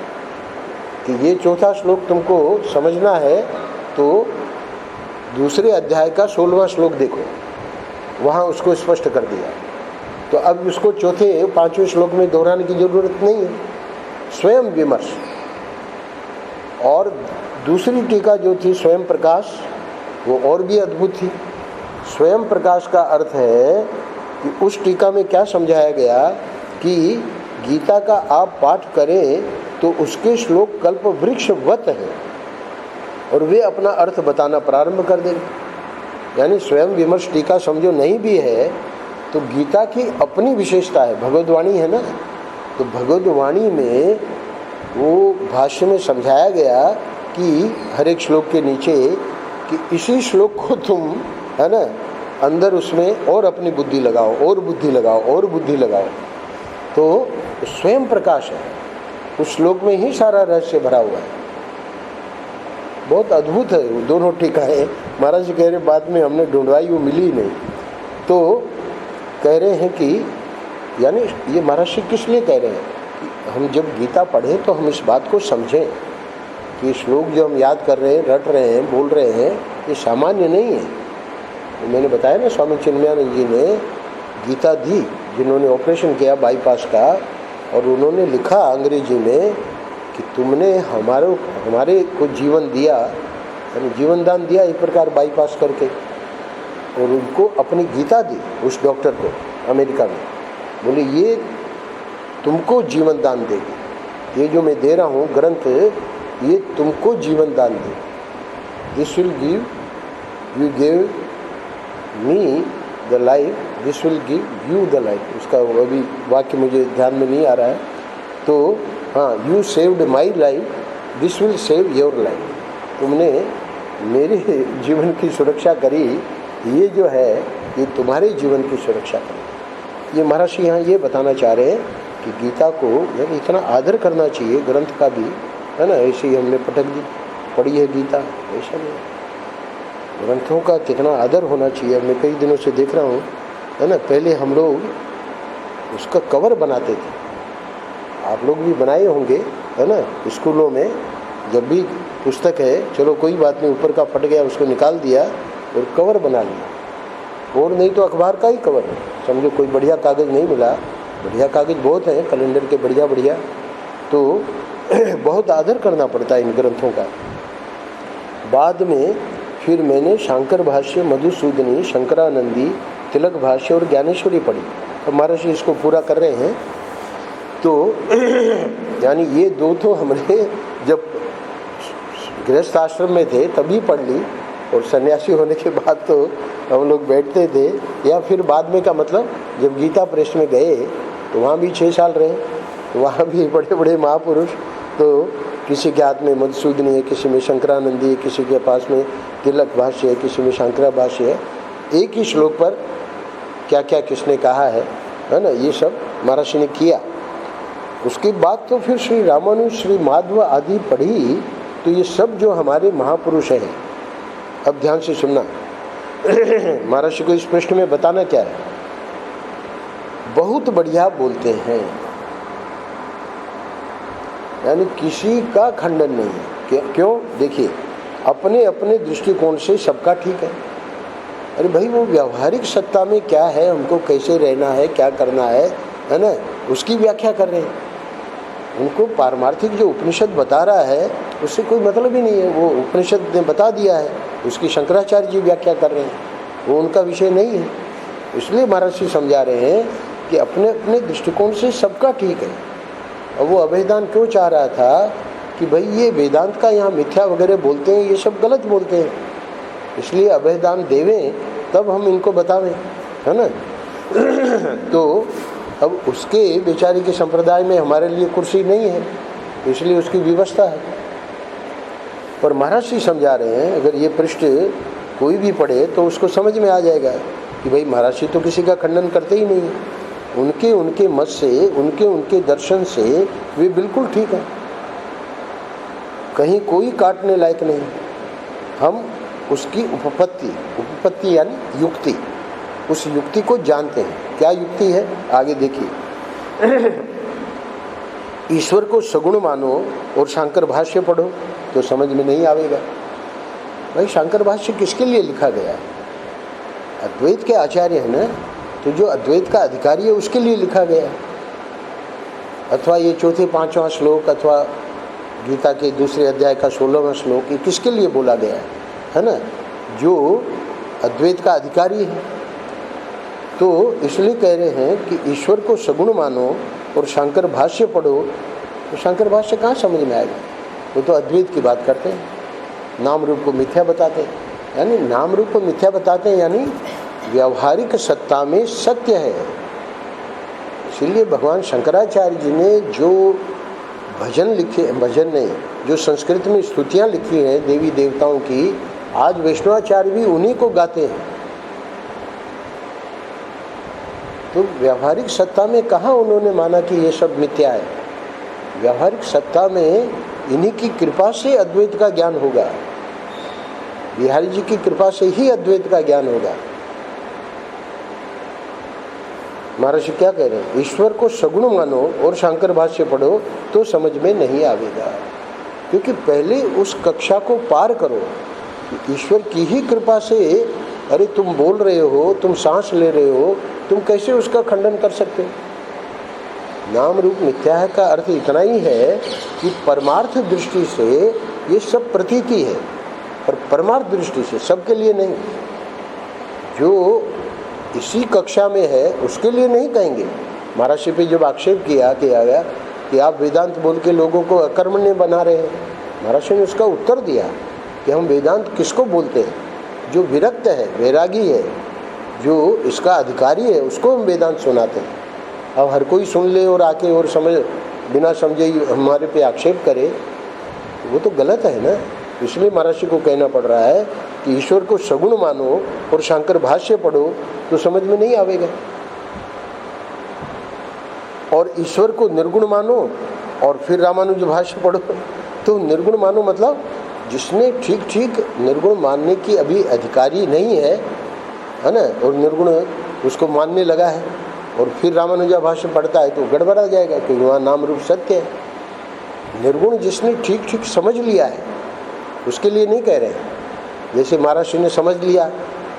कि ये 4था श्लोक तुमको समझना है तो दूसरे अध्याय का 16वां श्लोक देखो, वहाँ उसको स्पष्ट कर दिया। तो अब उसको 5वें श्लोक में दोहराने की जरूरत नहीं है। स्वयं विमर्श। और दूसरी टीका जो थी स्वयं प्रकाश, वो और भी अद्भुत थी। स्वयं प्रकाश का अर्थ है कि उस टीका में क्या समझाया गया कि गीता का आप पाठ करें तो उसके श्लोक कल्प वृक्षवत हैं और वे अपना अर्थ बताना प्रारंभ कर देंगे। यानी स्वयं विमर्श टीका समझो नहीं भी है तो गीता की अपनी विशेषता है, भगवद्वाणी है ना। तो भगवद्वाणी में वो भाष्य में समझाया गया कि हर एक श्लोक के नीचे कि इसी श्लोक को तुम है ना अंदर उसमें और अपनी बुद्धि लगाओ और बुद्धि लगाओ और बुद्धि लगाओ। तो स्वयं प्रकाश है, उस श्लोक में ही सारा रहस्य भरा हुआ है। बहुत अद्भुत है वो दोनों टीकाएं। महाराज जी कह रहे बाद में हमने ढूंढवाई वो मिली नहीं। तो कह रहे हैं कि यानी ये महाराज जी किस लिए कह रहे हैं कि हम जब गीता पढ़ें तो हम इस बात को समझें कि श्लोक जो हम याद कर रहे हैं, रट रहे हैं, बोल रहे हैं, ये सामान्य नहीं है। तो मैंने बताया ना स्वामी चिन्मयानंद जी ने गीता दी, जिन्होंने ऑपरेशन किया बाईपास का, और उन्होंने लिखा अंग्रेजी में कि तुमने हमारे को जीवन दिया, यानी जीवन दान दिया एक प्रकार बाईपास करके, और उनको अपनी गीता दी उस डॉक्टर को अमेरिका में। बोले ये तुमको जीवन दान देगी, ये जो मैं दे रहा हूँ ग्रंथ ये तुमको जीवन दान दे। This will give you give me the life, this will give you the life. उसका अभी वाक्य मुझे ध्यान में नहीं आ रहा है। तो हाँ, you saved my life, this will save your life. तुमने मेरे जीवन की सुरक्षा करी, ये जो है ये तुम्हारे जीवन की सुरक्षा करेगी। ये महाराज जी यहाँ ये बताना चाह रहे हैं कि गीता को यानी इतना आदर करना चाहिए, ग्रंथ का भी है ना। ऐसे ही हमने पटक दी पढ़ी है गीता, ऐसा नहीं, ग्रंथों का कितना आदर होना चाहिए। मैं कई दिनों से देख रहा हूँ है ना। पहले हम लोग उसका कवर बनाते थे, आप लोग भी बनाए होंगे है ना। स्कूलों में जब भी पुस्तक है, चलो कोई बात नहीं, ऊपर का फट गया उसको निकाल दिया और कवर बना लिया। और नहीं तो अखबार का ही कवर है, समझो कोई बढ़िया कागज़ नहीं मिला, बढ़िया कागज़ बहुत हैं कैलेंडर के बढ़िया बढ़िया, तो बहुत आदर करना पड़ता है इन ग्रंथों का। बाद में फिर मैंने शांकर भाष्य, मधुसूदनी, शंकरानंदी, तिलक भाष्य और ज्ञानेश्वरी पढ़ी। तो महाराज जी इसको पूरा कर रहे हैं। तो यानी ये दो तो हमने जब गृहस्थ आश्रम में थे तभी पढ़ ली, और सन्यासी होने के बाद तो हम लोग बैठते थे, या फिर बाद में का मतलब जब गीता प्रेस में गए तो वहाँ भी 6 साल रहे, तो वहाँ भी बड़े बड़े महापुरुष, तो किसी के हाथ में मधुसूदनी है, किसी में शंकरानंदी है, किसी के पास में तिलक भाष्य है, किसी में शंकरा भाष्य है, एक ही श्लोक पर क्या क्या किसने कहा है ना, ये सब महर्षि ने किया। उसके बाद तो फिर श्री रामानुज, श्री माधव आदि पढ़ी, तो ये सब जो हमारे महापुरुष हैं, अब ध्यान से सुनना, महर्षि को इस पृष्ठ में बताना क्या है, बहुत बढ़िया बोलते हैं, यानी किसी का खंडन नहीं है। क्यों? देखिए, अपने अपने दृष्टिकोण से सबका ठीक है। अरे भाई, वो व्यावहारिक सत्ता में क्या है, हमको कैसे रहना है, क्या करना है ना, उसकी व्याख्या कर रहे हैं। उनको पारमार्थिक जो उपनिषद बता रहा है उससे कोई मतलब ही नहीं है, वो उपनिषद ने बता दिया है, उसकी शंकराचार्य जी व्याख्या कर रहे हैं, वो उनका विषय नहीं है। इसलिए महर्षि समझा रहे हैं कि अपने अपने दृष्टिकोण से सबका ठीक है। और वो अभेदान क्यों चाह रहा था कि भाई ये वेदांत का यहाँ मिथ्या वगैरह बोलते हैं, ये सब गलत बोलते हैं, इसलिए अभेदान देवें तब हम इनको बतावें, है ना। तो अब उसके बेचारे के संप्रदाय में हमारे लिए कुर्सी नहीं है, इसलिए उसकी व्यवस्था है। पर महर्षि समझा रहे हैं, अगर ये पृष्ठ कोई भी पढ़े तो उसको समझ में आ जाएगा कि भाई महर्षि तो किसी का खंडन करते ही नहीं है, उनके उनके मत से, उनके उनके दर्शन से वे बिल्कुल ठीक है, कहीं कोई काटने लायक नहीं। हम उसकी उपपत्ति यानी युक्ति, उस युक्ति को जानते हैं। क्या युक्ति है, आगे देखिए। ईश्वर को सगुण मानो और शंकर भाष्य पढ़ो तो समझ में नहीं आवेगा। भाई, शंकर भाष्य किसके लिए लिखा गया है? अद्वैत के आचार्य है ना, तो जो अद्वैत का अधिकारी है उसके लिए लिखा गया है। अथवा ये चौथे 5वां श्लोक, अथवा गीता के दूसरे अध्याय का 16वां श्लोक, ये किसके लिए बोला गया है ना, जो अद्वैत का अधिकारी है। तो इसलिए कह रहे हैं कि ईश्वर को सगुण मानो और शंकर भाष्य पढ़ो, तो शंकर भाष्य कहाँ समझ में आएगा? वो तो अद्वैत की बात करते हैं, नाम रूप को मिथ्या बताते हैं, यानी नाम रूप को मिथ्या बताते हैं, यानी व्यावहारिक सत्ता में सत्य है। इसलिए भगवान शंकराचार्य जी ने जो भजन लिखे, भजन नहीं, जो संस्कृत में स्तुतियाँ लिखी हैं देवी देवताओं की, आज वैष्णवाचार्य भी उन्हीं को गाते हैं। तो व्यावहारिक सत्ता में कहाँ उन्होंने माना कि ये सब मिथ्या है? व्यावहारिक सत्ता में इन्हीं की कृपा से अद्वैत का ज्ञान होगा, बिहारी जी की कृपा से ही अद्वैत का ज्ञान होगा। महर्षि क्या कह रहे हैं? ईश्वर को सगुण मानो और शंकर भाष्य पढ़ो तो समझ में नहीं आवेगा, क्योंकि पहले उस कक्षा को पार करो। ईश्वर की ही कृपा से, अरे तुम बोल रहे हो, तुम सांस ले रहे हो, तुम कैसे उसका खंडन कर सकते हो? नाम रूप मिथ्या है का अर्थ इतना ही है कि परमार्थ दृष्टि से ये सब प्रतीति है, पर परमार्थ दृष्टि से सबके लिए नहीं। जो इसी कक्षा में है उसके लिए नहीं कहेंगे। महर्षि पे जब आक्षेप किया गया कि आप वेदांत बोल के लोगों को अकर्मण्य बना रहे हैं, महर्षि ने उसका उत्तर दिया कि हम वेदांत किसको बोलते हैं? जो विरक्त है, वैरागी है, जो इसका अधिकारी है, उसको हम वेदांत सुनाते हैं। अब हर कोई सुन ले और आके और समझ बिना समझे हमारे पे आक्षेप करे, वो तो गलत है ना। इसलिए महर्षि को कहना पड़ रहा है कि ईश्वर को सगुण मानो और शंकर भाष्य पढ़ो तो समझ में नहीं आवेगा, और ईश्वर को निर्गुण मानो और फिर रामानुज भाष्य पढ़ो तो निर्गुण मानो मतलब जिसने ठीक ठीक निर्गुण मानने की अभी अधिकारी नहीं है ना, और निर्गुण उसको मानने लगा है और फिर रामानुजा भाष्य पढ़ता है तो गड़बड़ा जाएगा, क्योंकि वहाँ नाम रूप सत्य है। निर्गुण जिसने ठीक ठीक समझ लिया है उसके लिए नहीं कह रहे हैं। जैसे महर्षि ने समझ लिया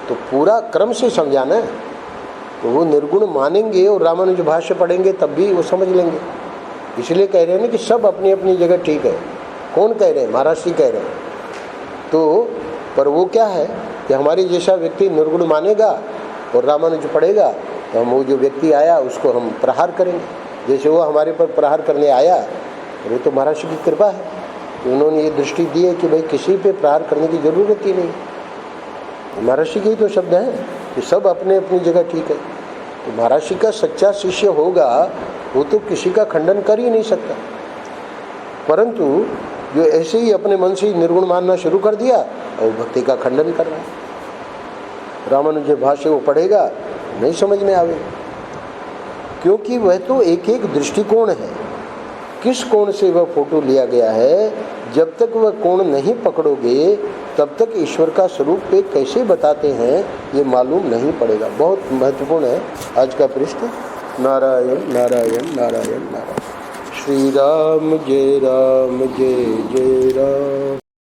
तो पूरा क्रम से समझाना है, तो वो निर्गुण मानेंगे और रामानुज भाष्य पढ़ेंगे तब भी वो समझ लेंगे। इसलिए कह रहे हैं ना कि सब अपनी अपनी जगह ठीक है। कौन कह रहे हैं? महर्षि कह रहे हैं। तो पर वो क्या है कि हमारे जैसा व्यक्ति निर्गुण मानेगा और रामानुज पढ़ेगा तो हम वो जो व्यक्ति आया उसको हम प्रहार करेंगे। जैसे वो हमारे पर प्रहार करने आया, वो तो महर्षि की कृपा है, उन्होंने ये दृष्टि दी है कि भाई किसी पे प्रहार करने की ज़रूरत ही नहीं, महर्षि के ही तो शब्द हैं कि सब अपने अपनी जगह ठीक है। तो महर्षि का सच्चा शिष्य होगा वो तो किसी का खंडन कर ही नहीं सकता, परंतु जो ऐसे ही अपने मन से ही निर्गुण मानना शुरू कर दिया और भक्ति का खंडन कर रहा है। रामानुज भाष्य वो पढ़ेगा नहीं समझ में आवे, क्योंकि वह तो एक एक दृष्टिकोण है, किस कोण से वह फोटो लिया गया है, जब तक वह कोण नहीं पकड़ोगे तब तक ईश्वर का स्वरूप पे कैसे बताते हैं ये मालूम नहीं पड़ेगा। बहुत महत्वपूर्ण है आज का पृष्ठ। नारायण नारायण नारायण नारायण। श्री राम जय जय राम।